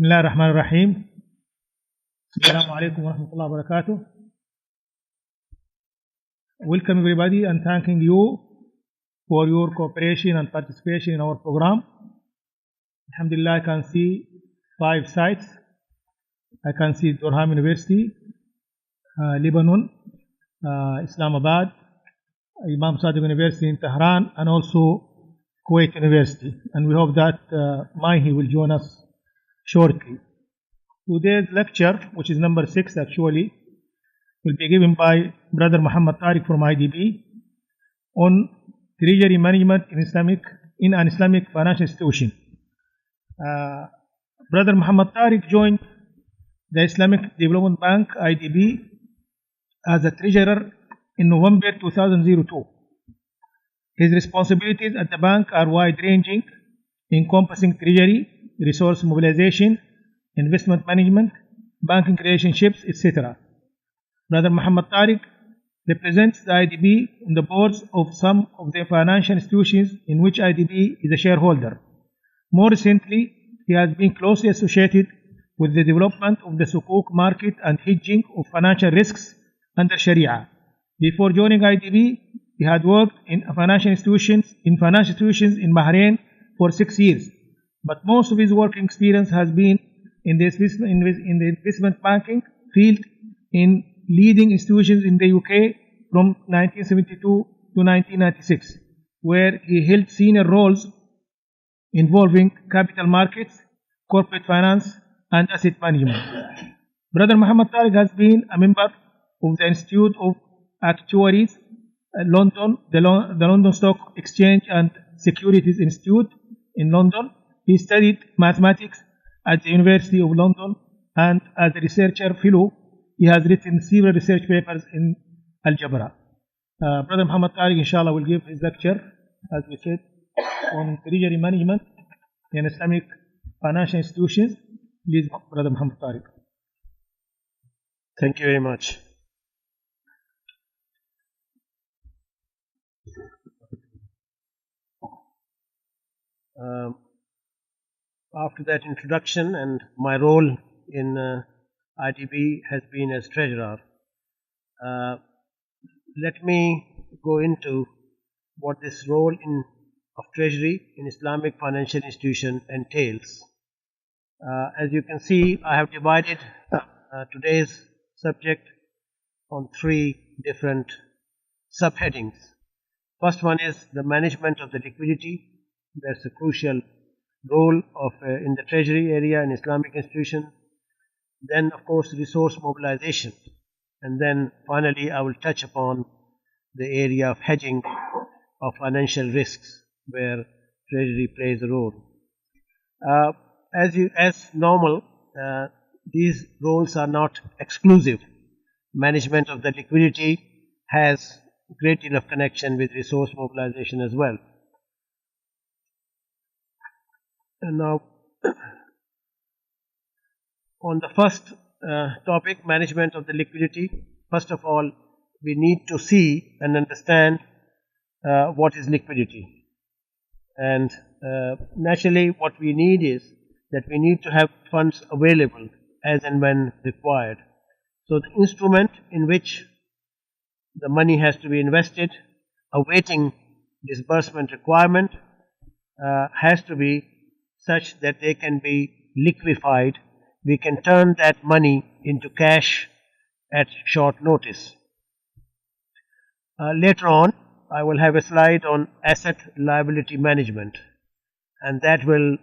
Bismillah ar-Rahman ar-Rahim. Assalamu alaikum wa rahmatullahi wa barakatuh. Welcome everybody and thanking you for your cooperation and participation in our program. Alhamdulillah, I can see 5 sites. I can see Durham University, Lebanon, Islamabad, Imam Sadiq University in Tehran, and also Kuwait University. And we hope that Mahi will join us shortly. Today's lecture, which is number 6 actually, will be given by Brother Muhammad Tariq from IDB on Treasury Management in an Islamic financial institution. Brother Muhammad Tariq joined the Islamic Development Bank IDB as a treasurer in November 2002. His responsibilities at the bank are wide-ranging, encompassing treasury, resource mobilization, investment management, banking relationships, etc. Brother Muhammad Tariq represents the IDB on the boards of some of the financial institutions in which IDB is a shareholder. More recently, he has been closely associated with the development of the sukuk market and hedging of financial risks under Sharia. Before joining IDB, he had worked in financial institutions in Bahrain for 6 years, but most of his working experience has been in the investment banking field in leading institutions in the UK from 1972 to 1996, where he held senior roles involving capital markets, corporate finance, and asset management. Brother Muhammad Tariq has been a member of the Institute of Actuaries, London, the London Stock Exchange and Securities Institute in London. He studied mathematics at the University of London, and as a researcher fellow, he has written several research papers in algebra. Brother Muhammad Tariq, inshallah, will give his lecture, as we said, on treasury management in Islamic financial institutions. Please, Brother Muhammad Tariq. Thank you very much. After that introduction, and my role in IDB has been as treasurer, let me go into what this role of treasury in Islamic financial institution entails. As you can see, I have divided today's subject on 3 different subheadings. First one is the management of the liquidity. That's a crucial role in the treasury area in Islamic institution. Then, of course, resource mobilization. And then finally, I will touch upon the area of hedging of financial risks, where treasury plays a role. As normal, these roles are not exclusive. Management of the liquidity has great enough connection with resource mobilization as well. And now, on the first topic, management of the liquidity, first of all, we need to see and understand what is liquidity. And naturally, what we need is that we need to have funds available as and when required. So the instrument in which the money has to be invested, awaiting disbursement requirement, has to be such that they can be liquefied. We can turn that money into cash at short notice. Later on, I will have a slide on asset liability management, and that will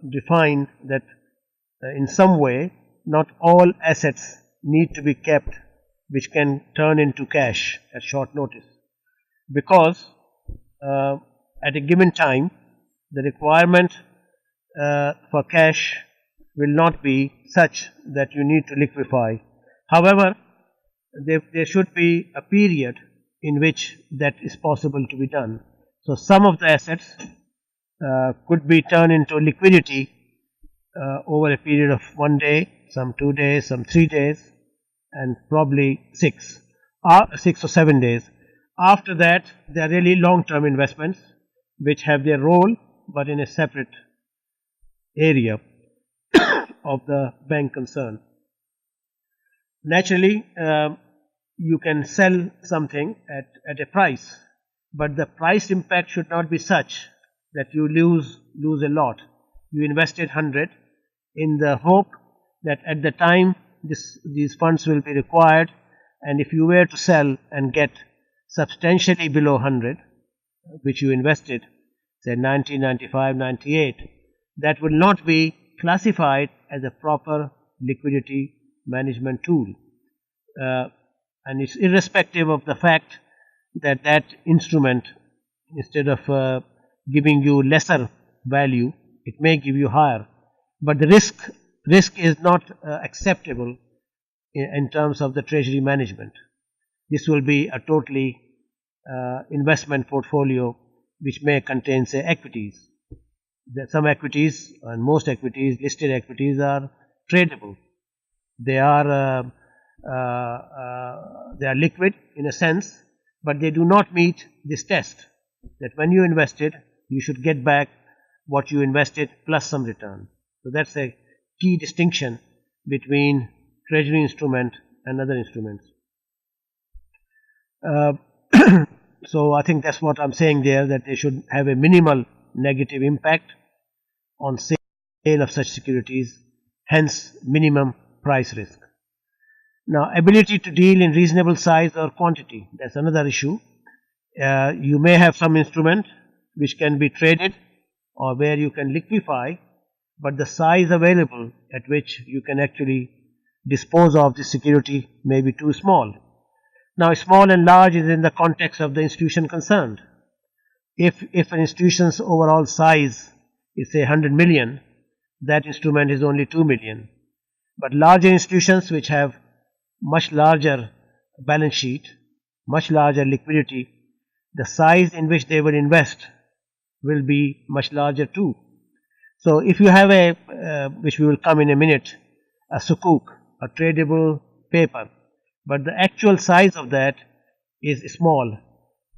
define that in some way not all assets need to be kept which can turn into cash at short notice, because at a given time the requirement for cash will not be such that you need to liquefy. However, there should be a period in which that is possible to be done. So some of the assets could be turned into liquidity over a period of 1 day, some 2 days, some 3 days, and probably 6 or 7 days. After that, they are really long-term investments which have their role but in a separate area. of the bank concerned. Naturally, you can sell something at a price, but the price impact should not be such that you lose a lot. You invested 100 in the hope that at the time these funds will be required, and if you were to sell and get substantially below 100, which you invested, say 90, 95, 98, that will not be classified as a proper liquidity management tool. And it's irrespective of the fact that that instrument, instead of giving you lesser value, it may give you higher. But the risk is not acceptable in terms of the treasury management. This will be a totally investment portfolio which may contain, say, equities. Some equities and most equities, listed equities, are tradable. They are liquid in a sense, but they do not meet this test that when you invested, you should get back what you invested plus some return. So that's a key distinction between treasury instrument and other instruments. So I think that's what I'm saying there, that they should have a minimal negative impact on sale of such securities, hence minimum price risk. Now, ability to deal in reasonable size or quantity, that's another issue. You may have some instrument which can be traded or where you can liquefy, but the size available at which you can actually dispose of the security may be too small. Now, small and large is in the context of the institution concerned. If an institution's overall size is, say, 100 million, that instrument is only 2 million. But larger institutions which have much larger balance sheet, much larger liquidity, the size in which they will invest will be much larger too. So if you have a, which we will come in a minute, a sukuk, a tradable paper, but the actual size of that is small,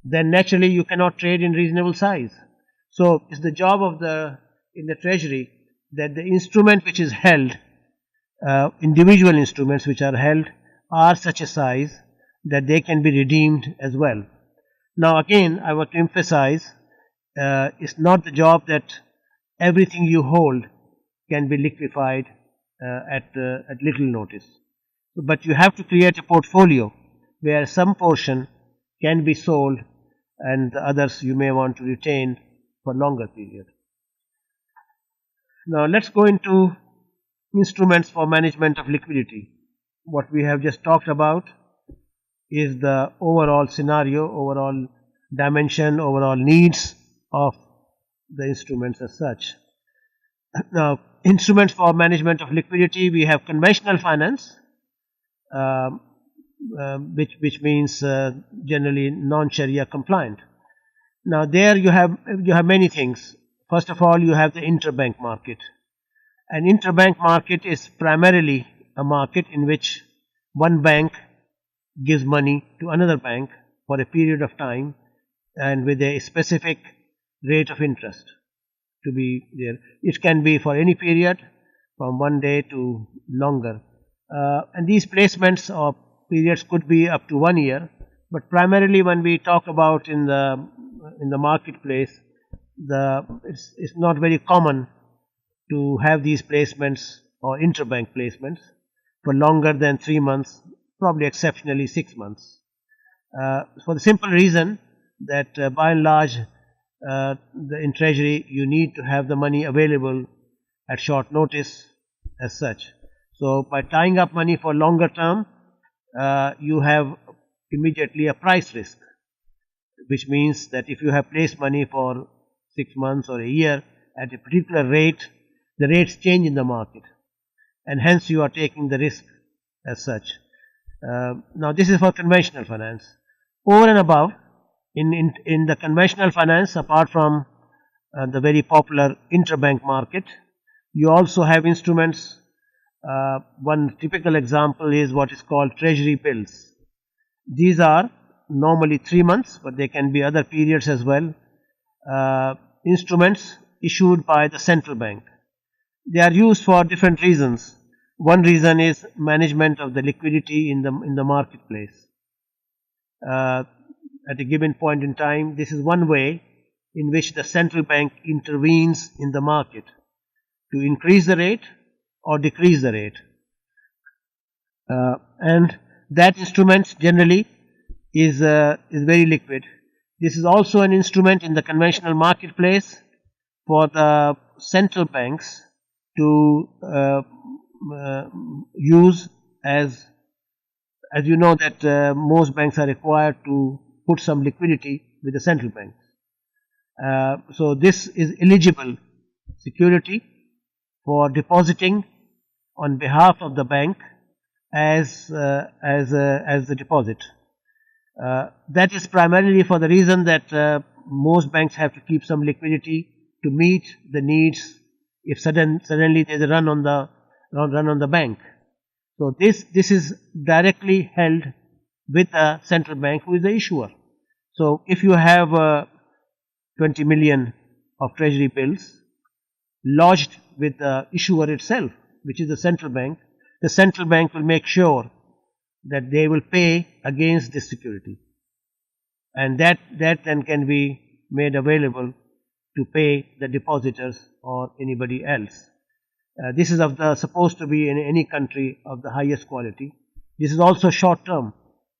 then naturally you cannot trade in reasonable size. So it's the job of in the treasury that the instrument which is held, individual instruments which are held, are such a size that they can be redeemed as well. Now again, I want to emphasize, it's not the job that everything you hold can be liquefied at little notice. But you have to create a portfolio where some portion can be sold and the others you may want to retain for longer period. Now let's go into instruments for management of liquidity. What we have just talked about is the overall scenario, overall dimension, overall needs of the instruments as such. Now, instruments for management of liquidity, we have conventional finance, which means generally non-Sharia compliant. Now there you have many things. First of all, you have the interbank market. An interbank market is primarily a market in which one bank gives money to another bank for a period of time and with a specific rate of interest to be there. It can be for any period from 1 day to longer. And these placements or periods could be up to 1 year, but primarily when we talk about in the marketplace, it's not very common to have these placements or interbank placements for longer than 3 months, probably exceptionally 6 months. For the simple reason that by and large in treasury you need to have the money available at short notice as such. So by tying up money for longer term, you have immediately a price risk, which means that if you have placed money for 6 months or a year at a particular rate, the rates change in the market, and hence you are taking the risk as such. Now this is for conventional finance. Over and above, in the conventional finance, apart from the very popular interbank market, you also have instruments. One typical example is what is called Treasury Bills. These are normally 3 months, but they can be other periods as well. Instruments issued by the central bank. They are used for different reasons. One reason is management of the liquidity in the marketplace. At a given point in time, this is one way in which the central bank intervenes in the market to increase the rate or decrease the rate. And that instrument generally is very liquid. This is also an instrument in the conventional marketplace for the central banks to use, as you know that most banks are required to put some liquidity with the central banks. So this is eligible security for depositing on behalf of the bank as the deposit. That is primarily for the reason that most banks have to keep some liquidity to meet the needs if suddenly there is a run on the bank. So this is directly held with the central bank, who is the issuer. So if you have 20 million of treasury bills lodged with the issuer itself, which is the central bank will make sure that they will pay against this security, and that then can be made available to pay the depositors or anybody else. This is supposed to be in any country of the highest quality. This is also short term.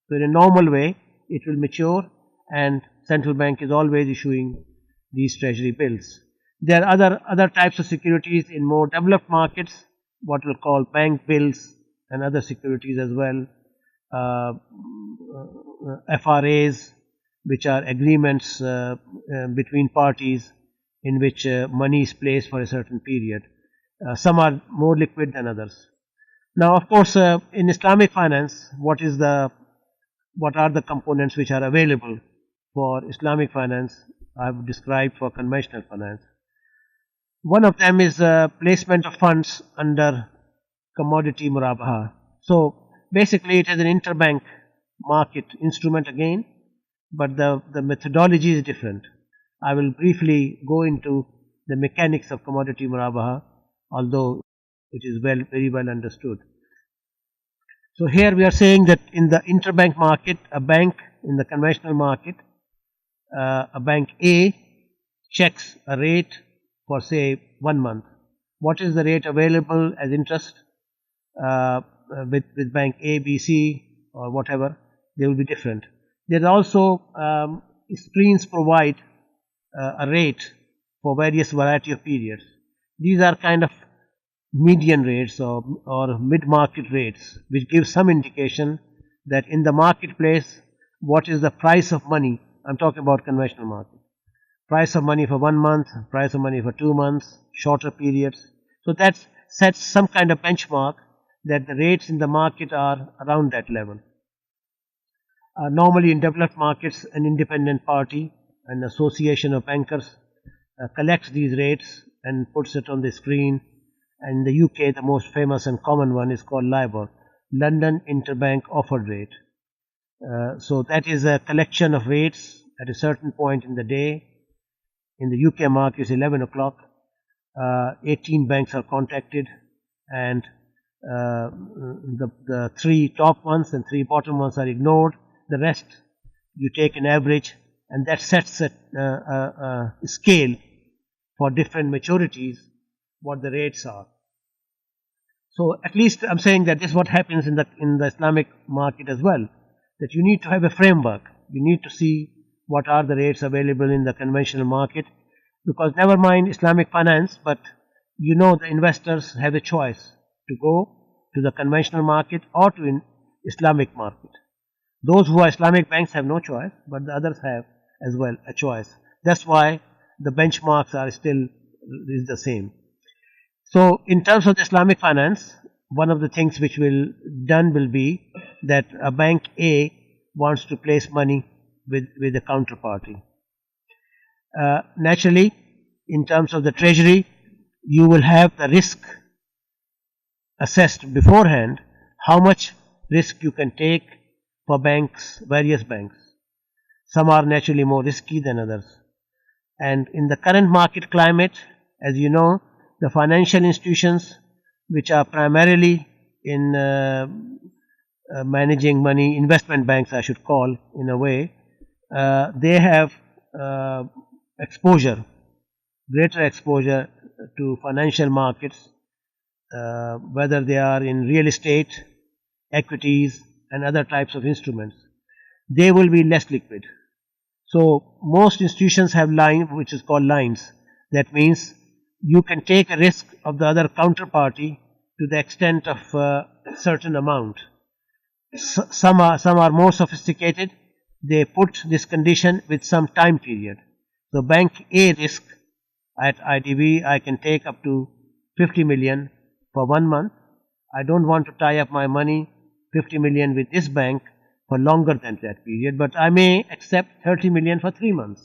So in a normal way, it will mature, and central bank is always issuing these treasury bills. There are other types of securities in more developed markets, what we'll call bank bills and other securities as well. FRAs, which are agreements between parties in which money is placed for a certain period. Some are more liquid than others. Now, of course, in Islamic finance, what are the components which are available for Islamic finance? I have described for conventional finance. One of them is placement of funds under commodity murabaha. So basically, it is an interbank market instrument again, but the methodology is different. I will briefly go into the mechanics of commodity murabaha, although it is very well understood. So here we are saying that in the interbank market, a bank in the conventional market, a bank A checks a rate for say 1 month. What is the rate available as interest with bank A, B, C or whatever? They will be different. There are also screens provide a rate for various variety of periods. These are kind of median rates or mid-market rates, which give some indication that in the marketplace, what is the price of money. I'm talking about conventional market. Price of money for 1 month, price of money for 2 months, shorter periods. So that sets some kind of benchmark that the rates in the market are around that level. Normally in developed markets, an independent party, an association of bankers collects these rates and puts it on the screen. And in the UK, the most famous and common one is called LIBOR, London Interbank Offered Rate. So that is a collection of rates at a certain point in the day. In the UK market, it's 11 o'clock. 18 banks are contacted, and the 3 top ones and 3 bottom ones are ignored. The rest, you take an average, and that sets a scale for different maturities, what the rates are. So at least I'm saying that this is what happens in the Islamic market as well, that you need to have a framework. You need to see what are the rates available in the conventional market, because never mind Islamic finance, but you know the investors have a choice to go to the conventional market or to Islamic market. Those who are Islamic banks have no choice, but the others have as well a choice. That's why the benchmarks are still is the same. So in terms of the Islamic finance, one of the things which will be that a bank A wants to place money with a counterparty. Naturally, in terms of the treasury, you will have the risk assessed beforehand, how much risk you can take for banks, various banks. Some are naturally more risky than others. And in the current market climate, as you know, the financial institutions which are primarily in managing money, investment banks I should call in a way, they have exposure, greater exposure to financial markets, whether they are in real estate, equities and other types of instruments. They will be less liquid. So most institutions have line which is called lines. That means you can take a risk of the other counterparty to the extent of a certain amount. Some are more sophisticated. They put this condition with some time period. So bank A risk at IDB, I can take up to 50 million for 1 month. I don't want to tie up my money 50 million with this bank for longer than that period, but I may accept 30 million for 3 months.